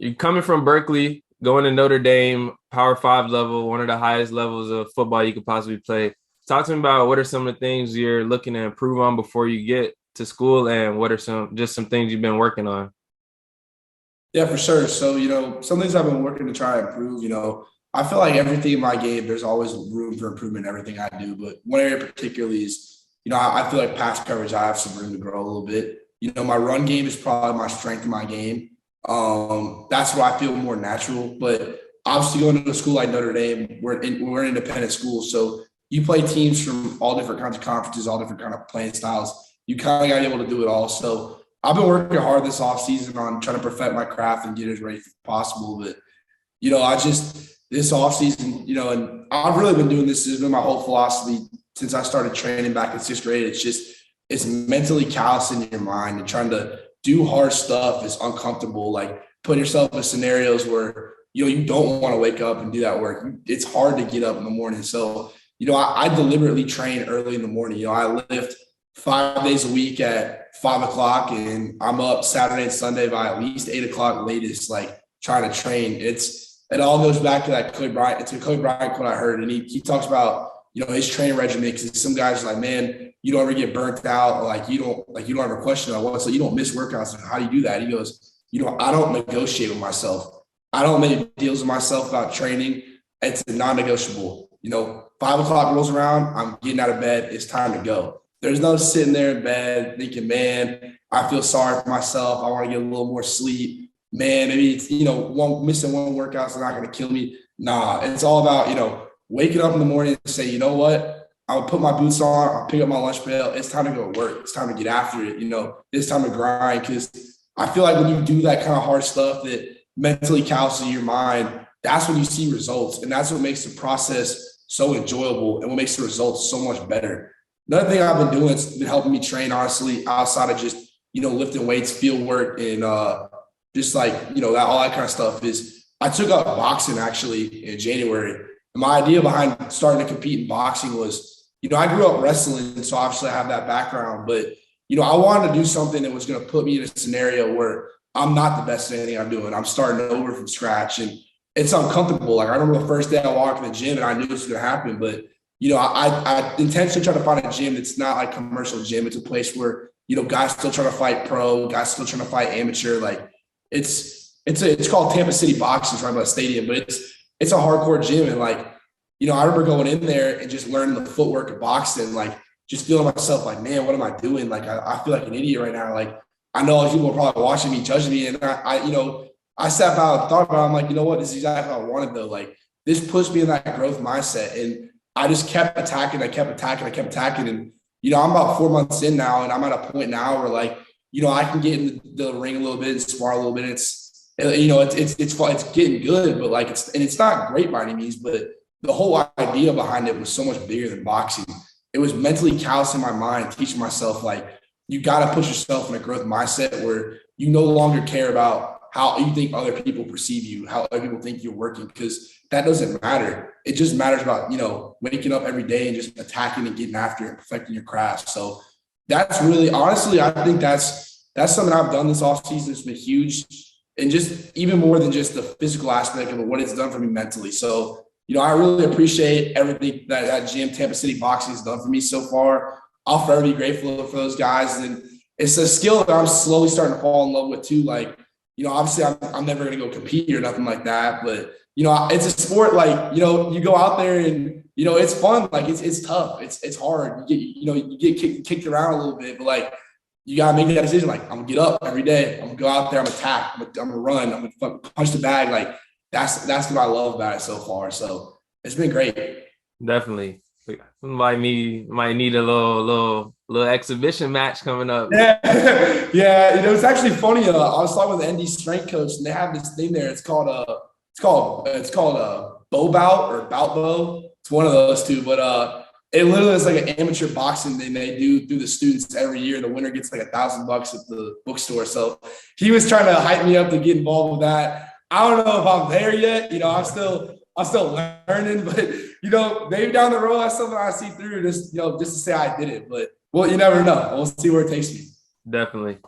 You're coming from Berkeley, going to Notre Dame, Power Five level, one of the highest levels of football you could possibly play. Talk to me about what are some of the things you're looking to improve on before you get to school, and what are some things you've been working on? Yeah, for sure. So, some things I've been working to try to improve, I feel like everything in my game, there's always room for improvement in everything I do. But one area particularly is, I feel like pass coverage, I have some room to grow a little bit. My run game is probably my strength in my game. That's where I feel more natural. But obviously going to a school like Notre Dame, we're an independent school. So you play teams from all different kinds of conferences, all different kind of playing styles. You kind of got to be able to do it all. So I've been working hard this offseason on trying to perfect my craft and get as ready as possible. But, I just this offseason, and I've really been doing this. This has been my whole philosophy since I started training back in sixth grade. It's mentally callousing your mind and trying to do hard stuff is uncomfortable. Like put yourself in scenarios where, you don't want to wake up and do that work. It's hard to get up in the morning. So, I deliberately train early in the morning. I lift 5 days a week at 5 o'clock, and I'm up Saturday and Sunday by at least 8 o'clock latest, like trying to train. It all goes back to that Kobe Bryant. It's a Kobe Bryant quote I heard, and he talks about his training regimen because some guys are like, man, you don't ever get burnt out, or you don't ever question about what, so you don't miss workouts. Like, how do you do that? He goes, I don't negotiate with myself. I don't make deals with myself about training. It's non-negotiable. 5 o'clock rolls around, I'm getting out of bed. It's time to go. There's no sitting there in bed thinking, man, I feel sorry for myself. I want to get a little more sleep. Man, maybe it's, missing one workout's not going to kill me. Nah, it's all about, waking up in the morning and say, you know what? I'll put my boots on. I'll pick up my lunch pail. It's time to go to work. It's time to get after it. It's time to grind, because I feel like when you do that kind of hard stuff that mentally calluses your mind, that's when you see results. And that's what makes the process so enjoyable and what makes the results so much better. Another thing I've been doing has been helping me train, honestly, outside of just, lifting weights, field work, and just like, all that kind of stuff is I took up boxing actually in January. And my idea behind starting to compete in boxing was, I grew up wrestling, so obviously I have that background, but, I wanted to do something that was going to put me in a scenario where I'm not the best at anything I'm doing. I'm starting over from scratch, and it's uncomfortable. Like I remember the first day I walked in the gym and I knew this was going to happen, but I intentionally try to find a gym that's not like commercial gym. It's a place where, guys still trying to fight pro, guys still trying to fight amateur. Like it's called Tampa City Boxing, it's right by the stadium, but it's a hardcore gym. And like, I remember going in there and just learning the footwork of boxing, like just feeling myself like, man, what am I doing? Like, I feel like an idiot right now. Like, I know people are probably watching me, judging me. And I sat down and thought about it. I'm like, you know what? This is exactly what I wanted though. Like this puts me in that growth mindset. And I just kept attacking. I kept attacking. And, I'm about 4 months in now, and I'm at a point now where like, I can get in the ring a little bit and spar a little bit. It's fun. It's getting good, but like it's not great by any means, but the whole idea behind it was so much bigger than boxing. It was mentally callousing my mind, teaching myself like, you got to put yourself in a growth mindset where you no longer care about how you think other people perceive you, how other people think you're working, because that doesn't matter. It just matters about, waking up every day and just attacking and getting after it and perfecting your craft. So that's really, honestly, I think that's something I've done this offseason. It's been huge. And just even more than just the physical aspect of it, what it's done for me mentally. So, I really appreciate everything that gym, Tampa City Boxing, has done for me so far. I'll forever be grateful for those guys. And it's a skill that I'm slowly starting to fall in love with too. Like, obviously I'm never going to go compete or nothing like that, but it's a sport. Like, you go out there and, it's fun. Like it's tough. It's hard. You get kicked around a little bit, but like, you got to make that decision. Like, I'm going to get up every day. I'm going to go out there. I'm going to attack. I'm going to run. I'm going to punch the bag. Like that's what I love about it so far. So it's been great. Definitely. Might need a little exhibition match coming up. Yeah, yeah. It's actually funny. I was talking with the ND strength coach, and they have this thing there. It's called a bow bout or bout bow. It's one of those two, but it literally is like an amateur boxing thing they do through the students every year. The winner gets like $1,000 at the bookstore. So he was trying to hype me up to get involved with that. I don't know if I'm there yet. I'm still learning, but maybe down the road that's something I see through just to say I did it. But well, you never know. We'll see where it takes me. Definitely.